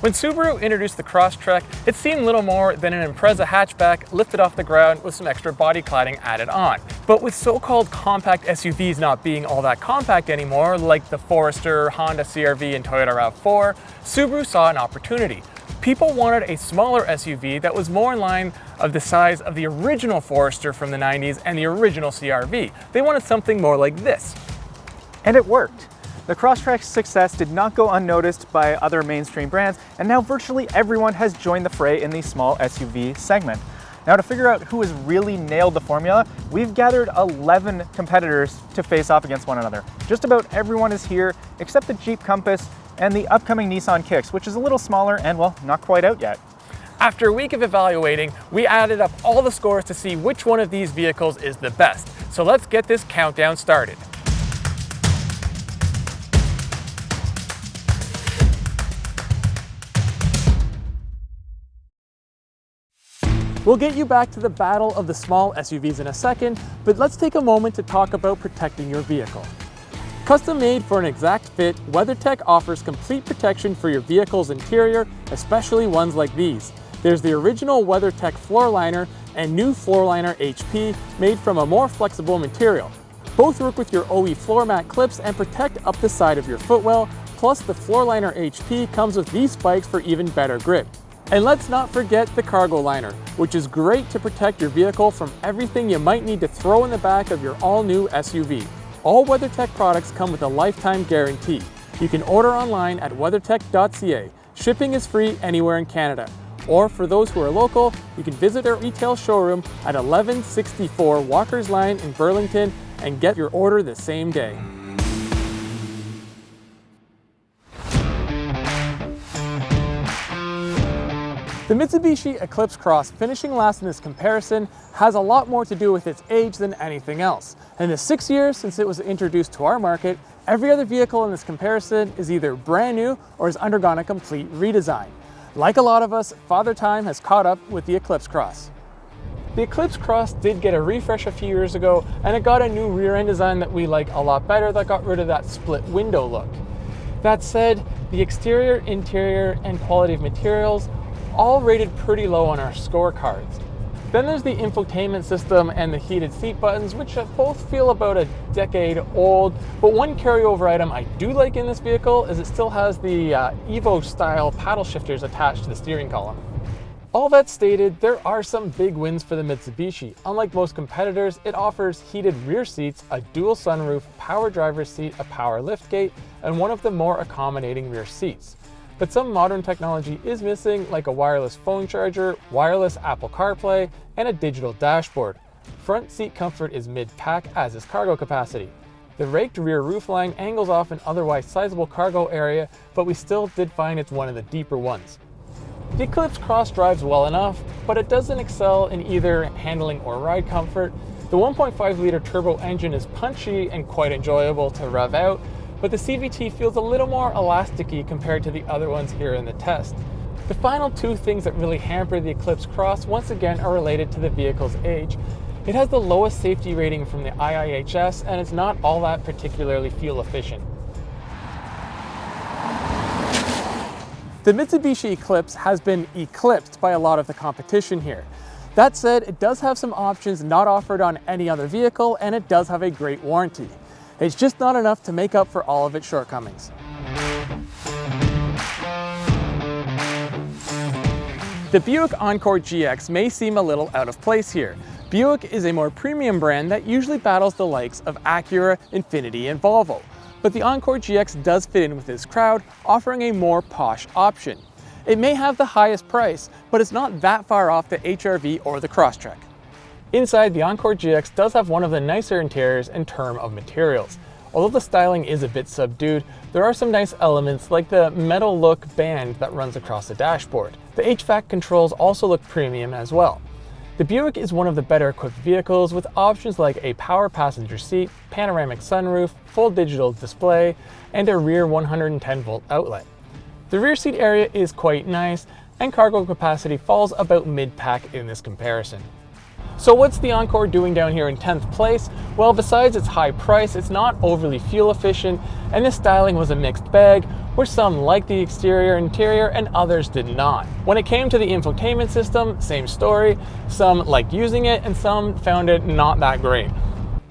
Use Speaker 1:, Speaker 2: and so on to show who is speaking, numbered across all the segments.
Speaker 1: When Subaru introduced the Crosstrek, it seemed little more than an Impreza hatchback lifted off the ground with some extra body cladding added on. But with so-called compact SUVs not being all that compact anymore, like the Forester, Honda CR-V, and Toyota RAV4, Subaru saw an opportunity. People wanted a smaller SUV that was more in line of the size of the original Forester from the 90s and the original CR-V. They wanted something more like this.
Speaker 2: And it worked. The Crosstrek's success did not go unnoticed by other mainstream brands, and now virtually everyone has joined the fray in the small SUV segment. Now, to figure out who has really nailed the formula, we've gathered 11 competitors to face off against one another. Just about everyone is here except the Jeep Compass and the upcoming Nissan Kicks, which is a little smaller and, well, not quite out yet.
Speaker 1: After a week of evaluating, we added up all the scores to see which one of these vehicles is the best. So let's get this countdown started. We'll get you back to the battle of the small SUVs in a second, but let's take a moment to talk about protecting your vehicle. Custom made for an exact fit, WeatherTech offers complete protection for your vehicle's interior, especially ones like these. There's the original WeatherTech floor liner and new floor liner HP made from a more flexible material. Both work with your OE floor mat clips and protect up the side of your footwell, plus the floor liner HP comes with these spikes for even better grip. And let's not forget the cargo liner, which is great to protect your vehicle from everything you might need to throw in the back of your all-new SUV. All WeatherTech products come with a lifetime guarantee. You can order online at weathertech.ca. Shipping is free anywhere in Canada. Or for those who are local, you can visit our retail showroom at 1164 Walker's Line in Burlington and get your order the same day. The Mitsubishi Eclipse Cross finishing last in this comparison has a lot more to do with its age than anything else. In the 6 years since it was introduced to our market, every other vehicle in this comparison is either brand new or has undergone a complete redesign. Like a lot of us, Father Time has caught up with the Eclipse Cross. The Eclipse Cross did get a refresh a few years ago, and it got a new rear end design that we like a lot better that got rid of that split window look. That said, the exterior, interior, and quality of materials all rated pretty low on our scorecards. Then there's the infotainment system and the heated seat buttons, which both feel about a decade old, but one carryover item I do like in this vehicle is it still has the Evo style paddle shifters attached to the steering column. All that stated, there are some big wins for the Mitsubishi. Unlike most competitors, it offers heated rear seats, a dual sunroof, power driver's seat, a power liftgate, and one of the more accommodating rear seats. But some modern technology is missing, like a wireless phone charger, wireless Apple CarPlay, and a digital dashboard. Front seat comfort is mid-pack, as is cargo capacity. The raked rear roofline angles off an otherwise sizable cargo area, but we still did find it's one of the deeper ones. The Eclipse Cross drives well enough, but it doesn't excel in either handling or ride comfort. The 1.5-liter turbo engine is punchy and quite enjoyable to rev out, but the CVT feels a little more elasticy compared to the other ones here in the test. The final two things that really hamper the Eclipse Cross once again are related to the vehicle's age. It has the lowest safety rating from the IIHS, and it's not all that particularly fuel efficient. The Mitsubishi Eclipse has been eclipsed by a lot of the competition here. That said, it does have some options not offered on any other vehicle, and it does have a great warranty. It's just not enough to make up for all of its shortcomings. The Buick Encore GX may seem a little out of place here. Buick is a more premium brand that usually battles the likes of Acura, Infiniti, and Volvo. But the Encore GX does fit in with this crowd, offering a more posh option. It may have the highest price, but it's not that far off the HR-V or the Crosstrek. Inside, the Encore GX does have one of the nicer interiors in terms of materials. Although the styling is a bit subdued, there are some nice elements like the metal look band that runs across the dashboard. The HVAC controls also look premium as well. The Buick is one of the better equipped vehicles with options like a power passenger seat, panoramic sunroof, full digital display, and a rear 110-volt outlet. The rear seat area is quite nice, and cargo capacity falls about mid-pack in this comparison. So what's the Encore doing down here in 10th place? Well, besides its high price, it's not overly fuel efficient, and the styling was a mixed bag, where some liked the exterior and interior and others did not. When it came to the infotainment system, same story. Some liked using it and some found it not that great.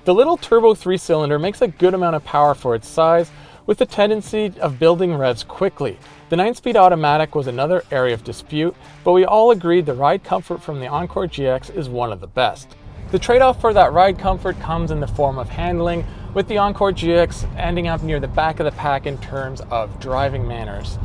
Speaker 1: The little turbo 3-cylinder makes a good amount of power for its size, with the tendency of building revs quickly. The 9-speed automatic was another area of dispute, but we all agreed the ride comfort from the Encore GX is one of the best. The trade-off for that ride comfort comes in the form of handling, with the Encore GX ending up near the back of the pack in terms of driving manners.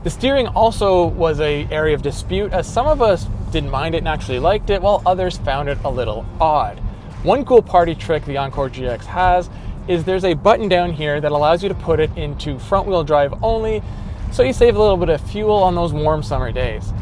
Speaker 1: The steering also was an area of dispute, as some of us didn't mind it and actually liked it, while others found it a little odd. One cool party trick the Encore GX has is there's a button down here that allows you to put it into front wheel drive only, so you save a little bit of fuel on those warm summer days.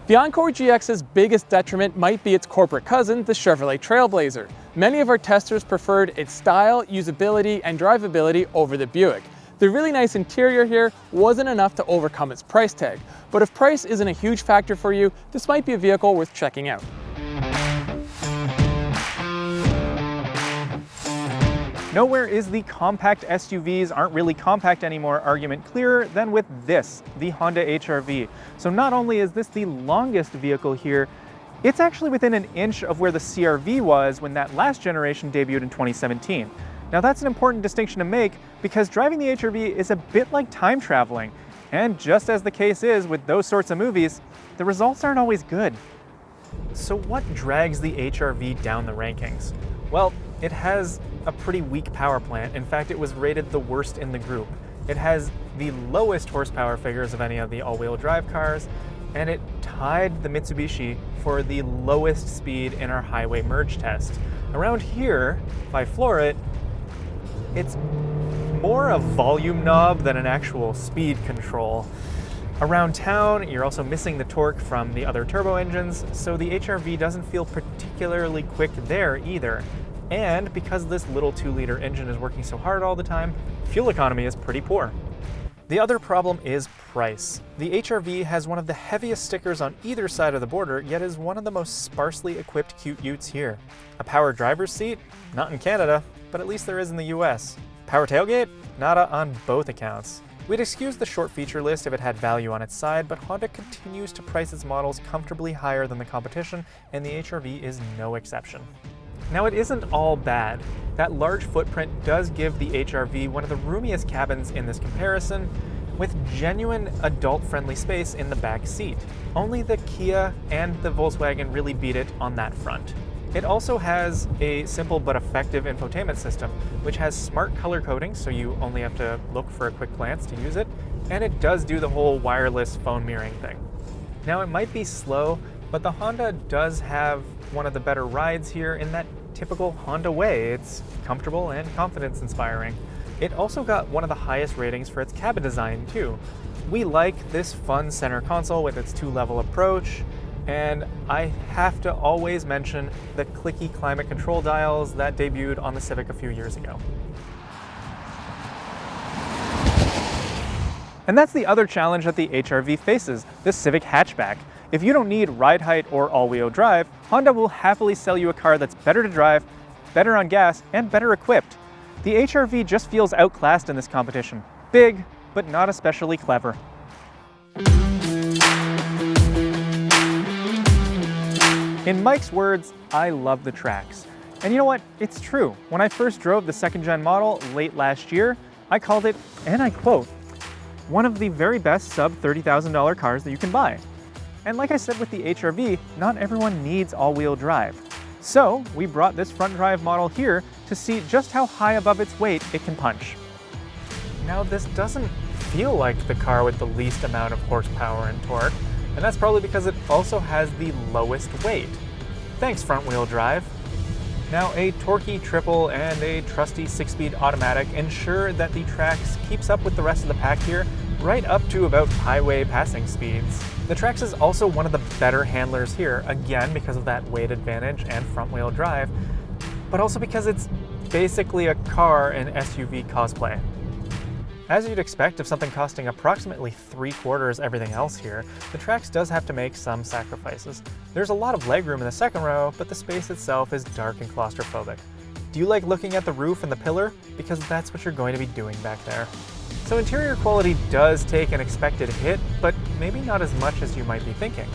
Speaker 1: The Encore GX's biggest detriment might be its corporate cousin, the Chevrolet TrailBlazer. Many of our testers preferred its style, usability, and drivability over the Buick. The really nice interior here wasn't enough to overcome its price tag, but if price isn't a huge factor for you, this might be a vehicle worth checking out.
Speaker 2: Nowhere is the compact SUVs aren't really compact anymore argument clearer than with this, the Honda HR-V. So not only is this the longest vehicle here, it's actually within an inch of where the CR-V was when that last generation debuted in 2017. Now that's an important distinction to make because driving the HR-V is a bit like time traveling. And just as the case is with those sorts of movies, the results aren't always good. So what drags the HR-V down the rankings? Well, it has a pretty weak power plant. In fact, it was rated the worst in the group. It has the lowest horsepower figures of any of the all-wheel drive cars, and it tied the Mitsubishi for the lowest speed in our highway merge test. Around here, if I floor it, it's more a volume knob than an actual speed control. Around town, you're also missing the torque from the other turbo engines, so the HR-V doesn't feel particularly quick there either. And because this little 2-liter engine is working so hard all the time, fuel economy is pretty poor. The other problem is price. The HR-V has one of the heaviest stickers on either side of the border, yet is one of the most sparsely equipped cute utes here. A power driver's seat? Not in Canada, but at least there is in the US. Power tailgate? Nada on both accounts. We'd excuse the short feature list if it had value on its side, but Honda continues to price its models comfortably higher than the competition, and the HR-V is no exception. Now it isn't all bad. That large footprint does give the HR-V one of the roomiest cabins in this comparison, with genuine adult-friendly space in the back seat. Only the Kia and the Volkswagen really beat it on that front. It also has a simple but effective infotainment system, which has smart color coding, so you only have to look for a quick glance to use it, and it does do the whole wireless phone mirroring thing. Now it might be slow, but the Honda does have one of the better rides here in that typical Honda way. It's comfortable and confidence-inspiring. It also got one of the highest ratings for its cabin design too. We like this fun center console with its 2-level approach, and I have to always mention the clicky climate control dials that debuted on the Civic a few years ago. And that's the other challenge that the HR-V faces, the Civic hatchback. If you don't need ride height or all-wheel drive, Honda will happily sell you a car that's better to drive, better on gas, and better equipped. The HR-V just feels outclassed in this competition. Big, but not especially clever. In Mike's words, I love the Trax. And you know what? It's true. When I first drove the 2nd-gen model late last year, I called it, and I quote, one of the very best sub-$30,000 cars that you can buy. And like I said with the HR-V, not everyone needs all-wheel drive. So we brought this front drive model here to see just how high above its weight it can punch. Now this doesn't feel like the car with the least amount of horsepower and torque, and that's probably because it also has the lowest weight. Thanks, front-wheel drive. Now a torquey triple and a trusty 6-speed automatic ensure that the Trax keeps up with the rest of the pack here, right up to about highway passing speeds. The Trax is also one of the better handlers here, again because of that weight advantage and front-wheel drive, but also because it's basically a car in SUV cosplay. As you'd expect of something costing approximately 3/4 everything else here, the Trax does have to make some sacrifices. There's a lot of legroom in the second row, but the space itself is dark and claustrophobic. Do you like looking at the roof and the pillar? Because that's what you're going to be doing back there. So interior quality does take an expected hit, but maybe not as much as you might be thinking.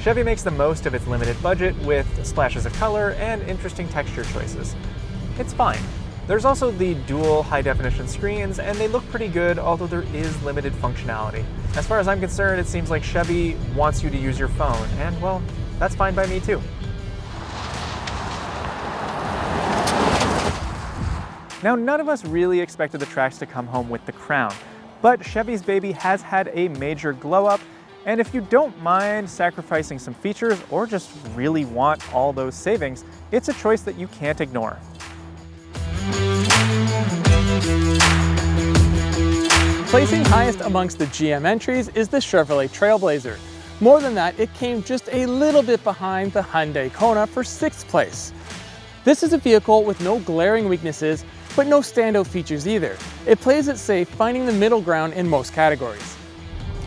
Speaker 2: Chevy makes the most of its limited budget with splashes of color and interesting texture choices. It's fine. There's also the dual high-definition screens, and they look pretty good, although there is limited functionality. As far as I'm concerned, it seems like Chevy wants you to use your phone, and well, that's fine by me too. Now, none of us really expected the Trax to come home with the crown, but Chevy's baby has had a major glow-up, and if you don't mind sacrificing some features or just really want all those savings, it's a choice that you can't ignore.
Speaker 1: Placing highest amongst the GM entries is the Chevrolet TrailBlazer. More than that, it came just a little bit behind the Hyundai Kona for 6th place. This is a vehicle with no glaring weaknesses, but no standout features either. It plays it safe, finding the middle ground in most categories.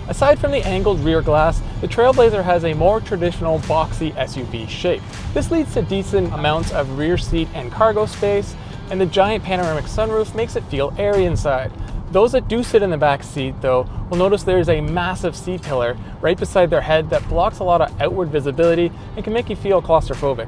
Speaker 1: Aside from the angled rear glass, the TrailBlazer has a more traditional boxy SUV shape. This leads to decent amounts of rear seat and cargo space, and the giant panoramic sunroof makes it feel airy inside. Those that do sit in the back seat, though, will notice there is a massive seat pillar right beside their head that blocks a lot of outward visibility and can make you feel claustrophobic.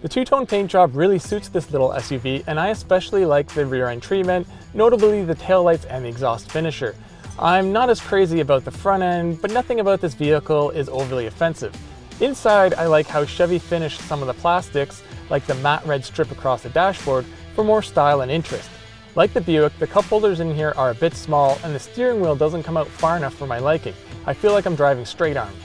Speaker 1: The two-tone paint job really suits this little SUV, and I especially like the rear end treatment, notably the taillights and the exhaust finisher. I'm not as crazy about the front end, but nothing about this vehicle is overly offensive. Inside, I like how Chevy finished some of the plastics, like the matte red strip across the dashboard, for more style and interest. Like the Buick, the cup holders in here are a bit small, and the steering wheel doesn't come out far enough for my liking. I feel like I'm driving straight-armed.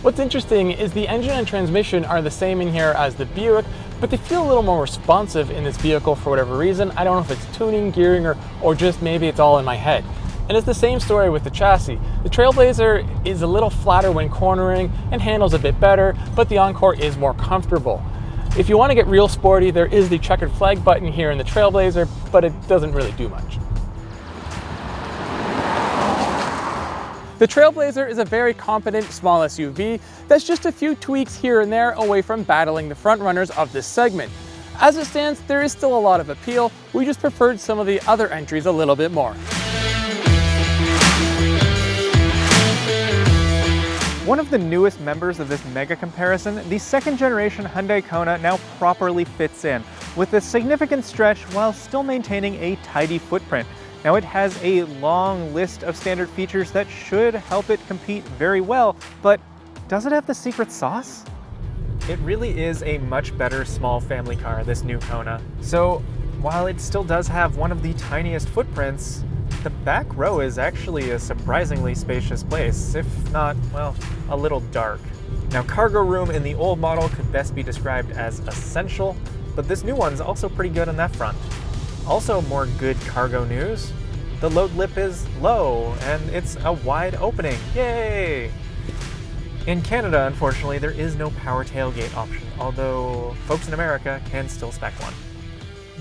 Speaker 1: What's interesting is the engine and transmission are the same in here as the Buick, but they feel a little more responsive in this vehicle for whatever reason. I don't know if it's tuning, gearing, or just maybe it's all in my head. And it's the same story with the chassis. The TrailBlazer is a little flatter when cornering and handles a bit better, but the Encore is more comfortable. If you want to get real sporty, there is the checkered flag button here in the TrailBlazer, but it doesn't really do much. The TrailBlazer is a very competent small SUV that's just a few tweaks here and there away from battling the frontrunners of this segment. As it stands, there is still a lot of appeal. We just preferred some of the other entries a little bit more.
Speaker 2: One of the newest members of this mega comparison, the second generation Hyundai Kona now properly fits in, with a significant stretch while still maintaining a tidy footprint. Now it has a long list of standard features that should help it compete very well, but does it have the secret sauce? It really is a much better small family car, this new Kona. So while it still does have one of the tiniest footprints, the back row is actually a surprisingly spacious place, if not, well, a little dark. Now, cargo room in the old model could best be described as essential, but this new one's also pretty good on that front. Also, more good cargo news. The load lip is low, and it's a wide opening. Yay! In Canada, unfortunately, there is no power tailgate option, although folks in America can still spec one.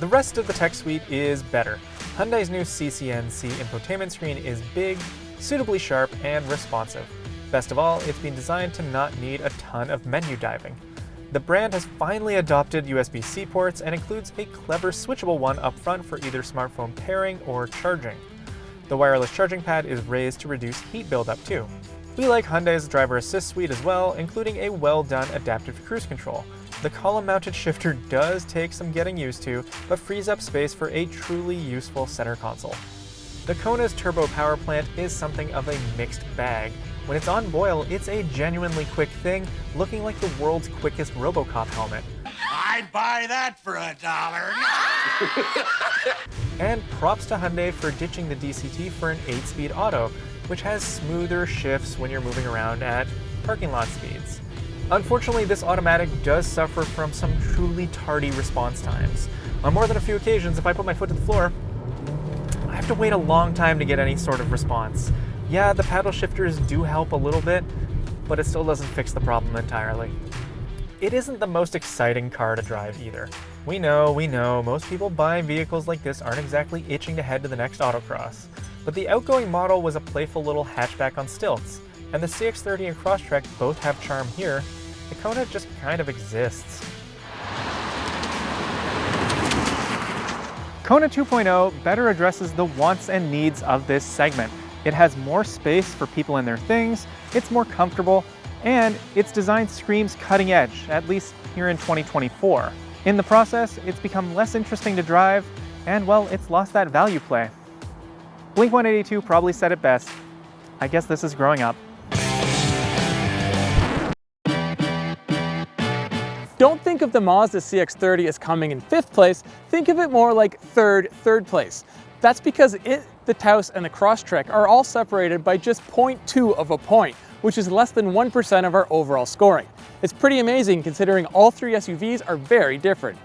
Speaker 2: The rest of the tech suite is better. Hyundai's new CCNC infotainment screen is big, suitably sharp, and responsive. Best of all, it's been designed to not need a ton of menu diving. The brand has finally adopted USB-C ports and includes a clever switchable one up front for either smartphone pairing or charging. The wireless charging pad is raised to reduce heat buildup too. We like Hyundai's driver assist suite as well, including a well-done adaptive cruise control. The column-mounted shifter does take some getting used to, but frees up space for a truly useful center console. The Kona's turbo power plant is something of a mixed bag. When it's on boil, it's a genuinely quick thing, looking like the world's quickest RoboCop helmet.
Speaker 3: I'd buy that for $1.
Speaker 2: And props to Hyundai for ditching the DCT for an 8-speed auto, which has smoother shifts when you're moving around at parking lot speeds. Unfortunately, this automatic does suffer from some truly tardy response times. On more than a few occasions, if I put my foot to the floor, I have to wait a long time to get any sort of response. Yeah, the paddle shifters do help a little bit, but it still doesn't fix the problem entirely. It isn't the most exciting car to drive either. We know, most people buying vehicles like this aren't exactly itching to head to the next autocross. But the outgoing model was a playful little hatchback on stilts, and the CX-30 and Crosstrek both have charm here. The Kona just kind of exists. Kona 2.0 better addresses the wants and needs of this segment. It has more space for people and their things, it's more comfortable, and its design screams cutting edge, at least here in 2024. In the process, it's become less interesting to drive, and well, it's lost that value play. Blink-182 probably said it best. I guess this is growing up.
Speaker 1: Don't think of the Mazda CX-30 as coming in 5th place, think of it more like third place. That's because the Taos and the Crosstrek are all separated by just 0.2 of a point, which is less than 1% of our overall scoring. It's pretty amazing considering all three SUVs are very different.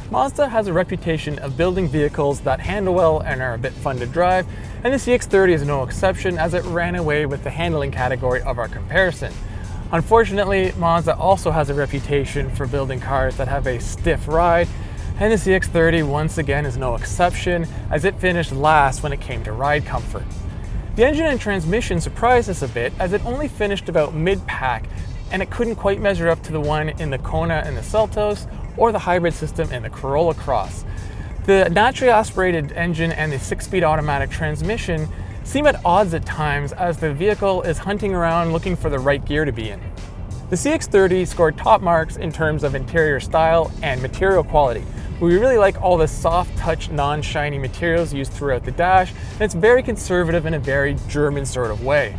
Speaker 1: Mazda has a reputation of building vehicles that handle well and are a bit fun to drive, and the CX-30 is no exception as it ran away with the handling category of our comparison. Unfortunately, Mazda also has a reputation for building cars that have a stiff ride, and the CX-30 once again is no exception as it finished last when it came to ride comfort. The engine and transmission surprised us a bit as it only finished about mid-pack and it couldn't quite measure up to the one in the Kona and the Seltos or the hybrid system in the Corolla Cross. The naturally aspirated engine and the 6-speed automatic transmission seem at odds at times as the vehicle is hunting around looking for the right gear to be in. The CX-30 scored top marks in terms of interior style and material quality. We really like all the soft touch, non-shiny materials used throughout the dash, and it's very conservative in a very German sort of way.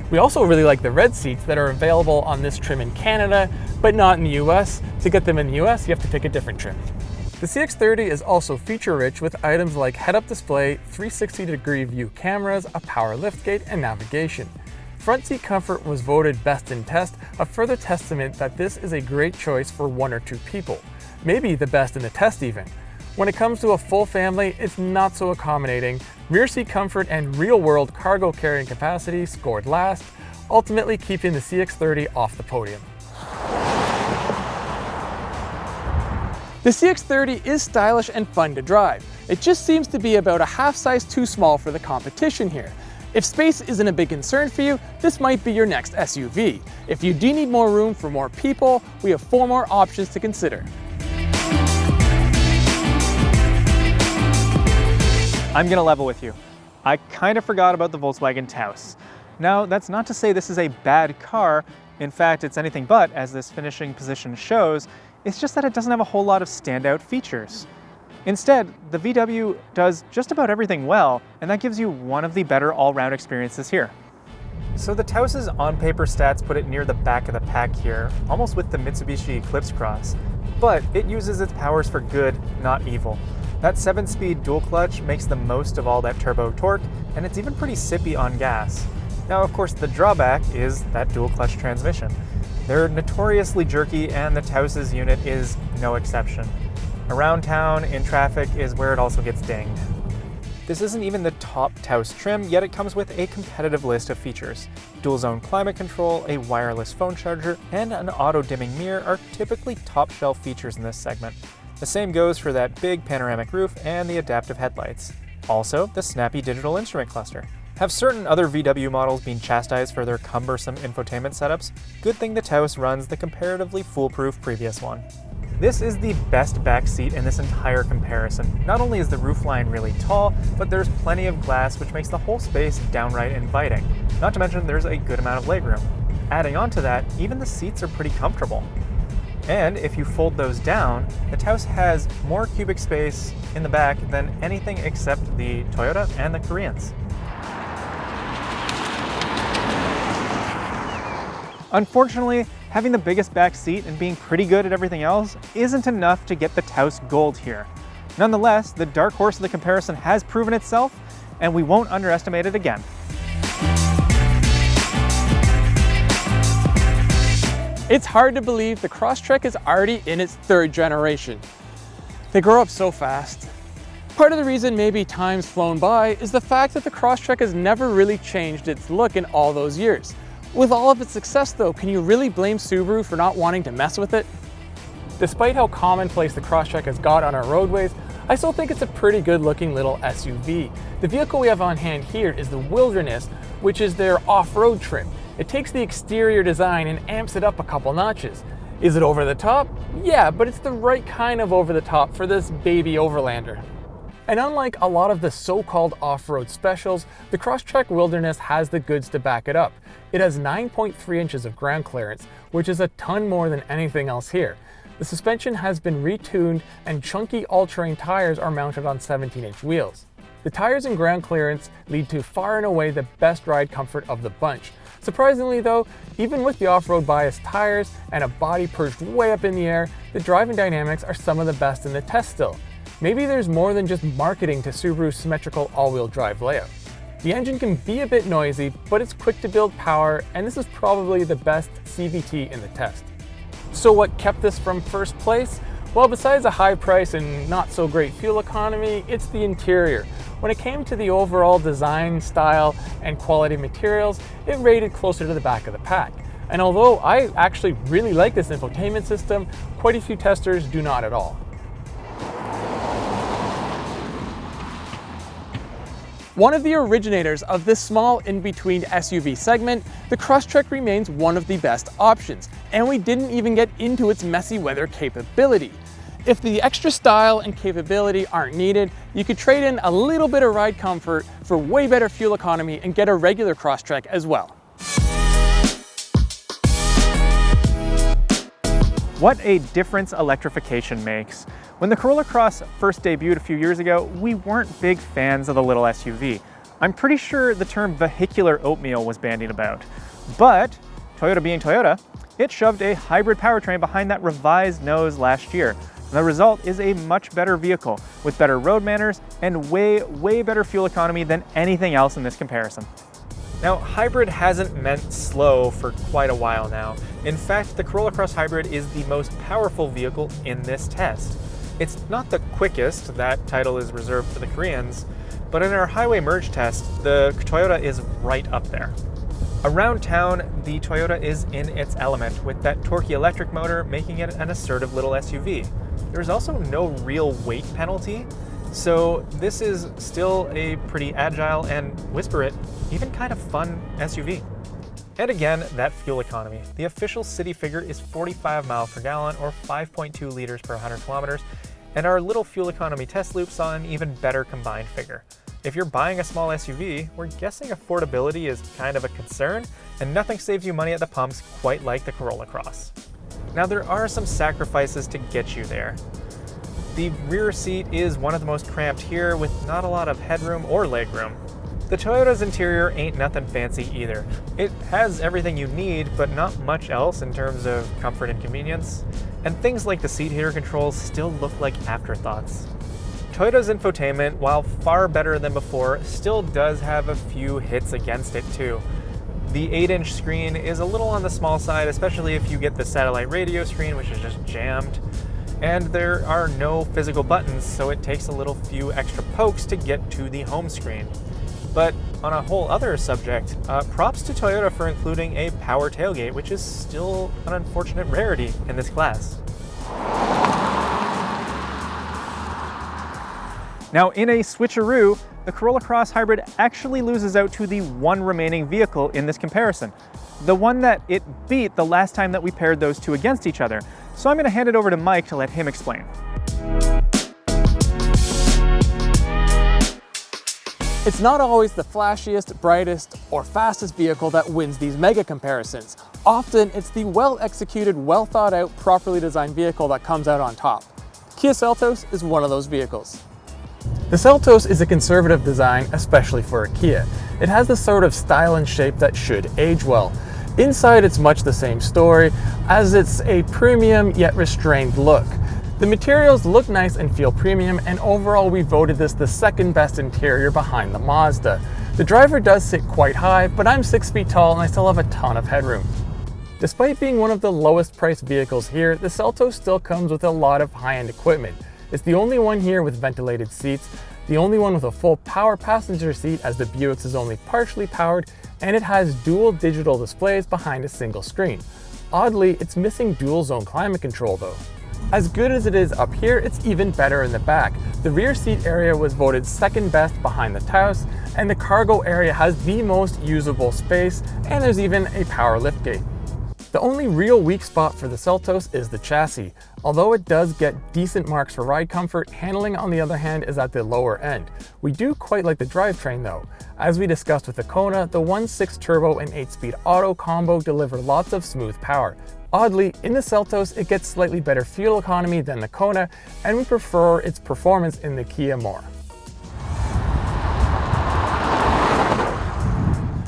Speaker 1: We also really like the red seats that are available on this trim in Canada, but not in the US. To get them in the US, you have to pick a different trim. The CX-30 is also feature-rich with items like head-up display, 360-degree view cameras, a power liftgate, and navigation. Front seat comfort was voted best in test, a further testament that this is a great choice for 1 or 2 people. Maybe the best in the test even. When it comes to a full family, it's not so accommodating. Rear seat comfort and real-world cargo carrying capacity scored last, ultimately keeping the CX-30 off the podium. The CX-30 is stylish and fun to drive. It just seems to be about a half size too small for the competition here. If space isn't a big concern for you, this might be your next SUV. If you do need more room for more people, we have 4 more options to consider.
Speaker 2: I'm gonna level with you. I kind of forgot about the Volkswagen Taos. Now, that's not to say this is a bad car. In fact, it's anything but, as this finishing position shows. It's just that it doesn't have a whole lot of standout features. Instead, the VW does just about everything well, and that gives you one of the better all-round experiences here. So the Taos's on-paper stats put it near the back of the pack here, almost with the Mitsubishi Eclipse Cross. But it uses its powers for good, not evil. That 7-speed dual clutch makes the most of all that turbo torque, and it's even pretty sippy on gas. Now, of course, the drawback is that dual clutch transmission. They're notoriously jerky, and the Taos's unit is no exception. Around town, in traffic, is where it also gets dinged. This isn't even the top Taos trim, yet it comes with a competitive list of features. Dual zone climate control, a wireless phone charger, and an auto-dimming mirror are typically top-shelf features in this segment. The same goes for that big panoramic roof and the adaptive headlights. Also, the snappy digital instrument cluster. Have certain other VW models been chastised for their cumbersome infotainment setups? Good thing the Taos runs the comparatively foolproof previous one. This is the best back seat in this entire comparison. Not only is the roofline really tall, but there's plenty of glass which makes the whole space downright inviting. Not to mention there's a good amount of legroom. Adding on to that, even the seats are pretty comfortable. And if you fold those down, the Taos has more cubic space in the back than anything except the Toyota and the Koreans. Unfortunately, having the biggest back seat and being pretty good at everything else isn't enough to get the Taos gold here. Nonetheless, the dark horse of the comparison has proven itself, and we won't underestimate it again.
Speaker 1: It's hard to believe the Crosstrek is already in its 3rd generation. They grow up so fast. Part of the reason maybe time's flown by is the fact that the Crosstrek has never really changed its look in all those years. With all of its success though, can you really blame Subaru for not wanting to mess with it? Despite how commonplace the Crosstrek has got on our roadways, I still think it's a pretty good looking little SUV. The vehicle we have on hand here is the Wilderness, which is their off-road trim. It takes the exterior design and amps it up a couple notches. Is it over the top? Yeah, but it's the right kind of over the top for this baby Overlander. And unlike a lot of the so-called off-road specials, the Crosstrek Wilderness has the goods to back it up. It has 9.3 inches of ground clearance, which is a ton more than anything else here. The suspension has been retuned and chunky all-terrain tires are mounted on 17-inch wheels. The tires and ground clearance lead to far and away the best ride comfort of the bunch. Surprisingly though, even with the off-road biased tires and a body perched way up in the air, the driving dynamics are some of the best in the test still. Maybe there's more than just marketing to Subaru's symmetrical all-wheel drive layout. The engine can be a bit noisy, but it's quick to build power, and this is probably the best CVT in the test. So what kept this from first place? Well, besides a high price and not so great fuel economy, it's the interior. When it came to the overall design, style, and quality materials, it rated closer to the back of the pack. And although I actually really like this infotainment system, quite a few testers do not at all. One of the originators of this small in-between SUV segment, the Crosstrek remains one of the best options, and we didn't even get into its messy weather capability. If the extra style and capability aren't needed, you could trade in a little bit of ride comfort for way better fuel economy and get a regular Crosstrek as well.
Speaker 2: What a difference electrification makes. When the Corolla Cross first debuted a few years ago, we weren't big fans of the little SUV. I'm pretty sure the term vehicular oatmeal was bandied about. But, Toyota being Toyota, it shoved a hybrid powertrain behind that revised nose last year. And the result is a much better vehicle with better road manners and way better fuel economy than anything else in this comparison. Now, hybrid hasn't meant slow for quite a while now. In fact, the Corolla Cross Hybrid is the most powerful vehicle in this test. It's not the quickest, that title is reserved for the Koreans, but in our highway merge test, the Toyota is right up there. Around town, the Toyota is in its element, with that torquey electric motor making it an assertive little SUV. There's also no real weight penalty, so this is still a pretty agile and, whisper it, even kind of fun SUV. And again, that fuel economy. The official city figure is 45 miles per gallon or 5.2 liters per 100 kilometers, and our little fuel economy test loop saw an even better combined figure. If you're buying a small SUV, we're guessing affordability is kind of a concern, and nothing saves you money at the pumps quite like the Corolla Cross. Now there are some sacrifices to get you there. The rear seat is one of the most cramped here with not a lot of headroom or legroom. The Toyota's interior ain't nothing fancy either. It has everything you need, but not much else in terms of comfort and convenience. And things like the seat heater controls still look like afterthoughts. Toyota's infotainment, while far better than before, still does have a few hits against it too. The 8-inch screen is a little on the small side, especially if you get the satellite radio screen, which is just jammed. And there are no physical buttons, so it takes a few extra pokes to get to the home screen. But on a whole other subject, props to Toyota for including a power tailgate, which is still an unfortunate rarity in this class. Now, in a switcheroo, the Corolla Cross Hybrid actually loses out to the one remaining vehicle in this comparison, the one that it beat the last time that we paired those two against each other. So I'm going to hand it over to Mike to let him explain.
Speaker 1: It's not always the flashiest, brightest, or fastest vehicle that wins these mega comparisons. Often, it's the well-executed, well-thought-out, properly designed vehicle that comes out on top. Kia Seltos is one of those vehicles. The Seltos is a conservative design, especially for a Kia. It has the sort of style and shape that should age well. Inside, it's much the same story, as it's a premium yet restrained look. The materials look nice and feel premium, and overall we voted this the second best interior behind the Mazda. The driver does sit quite high, but I'm 6 feet tall and I still have a ton of headroom. Despite being one of the lowest priced vehicles here, the Seltos still comes with a lot of high-end equipment. It's the only one here with ventilated seats, the only one with a full power passenger seat as the Buick's is only partially powered, and it has dual digital displays behind a single screen. Oddly, it's missing dual zone climate control though. As good as it is up here, it's even better in the back. The rear seat area was voted second best behind the Taos, and the cargo area has the most usable space, and there's even a power liftgate. The only real weak spot for the Seltos is the chassis. Although it does get decent marks for ride comfort, handling on the other hand is at the lower end. We do quite like the drivetrain though. As we discussed with the Kona, the 1.6 turbo and 8-speed auto combo deliver lots of smooth power. Oddly, in the Seltos it gets slightly better fuel economy than the Kona, and we prefer its performance in the Kia more.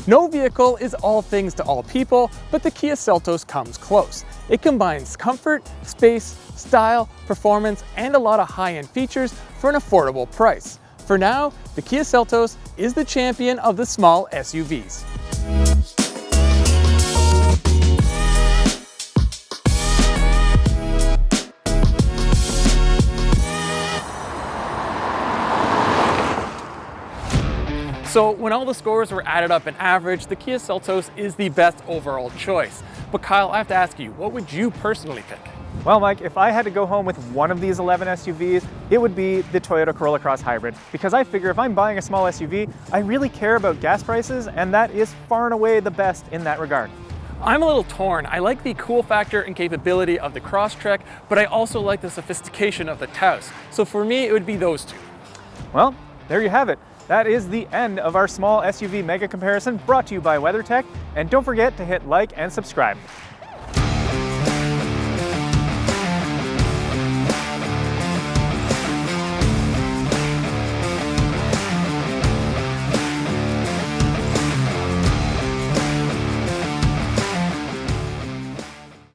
Speaker 1: No vehicle is all things to all people, but the Kia Seltos comes close. It combines comfort, space, style, performance, and a lot of high-end features for an affordable price. For now, the Kia Seltos is the champion of the small SUVs. So when all the scores were added up and averaged, the Kia Seltos is the best overall choice. But Kyle, I have to ask you, what would you personally pick?
Speaker 2: Well, Mike, if I had to go home with one of these 11 SUVs, it would be the Toyota Corolla Cross Hybrid. Because I figure if I'm buying a small SUV, I really care about gas prices, and that is far and away the best in that regard.
Speaker 1: I'm a little torn. I like the cool factor and capability of the Crosstrek, but I also like the sophistication of the Taos. So for me, it would be those two.
Speaker 2: Well, there you have it. That is the end of our small SUV mega comparison brought to you by WeatherTech. And don't forget to hit like and subscribe.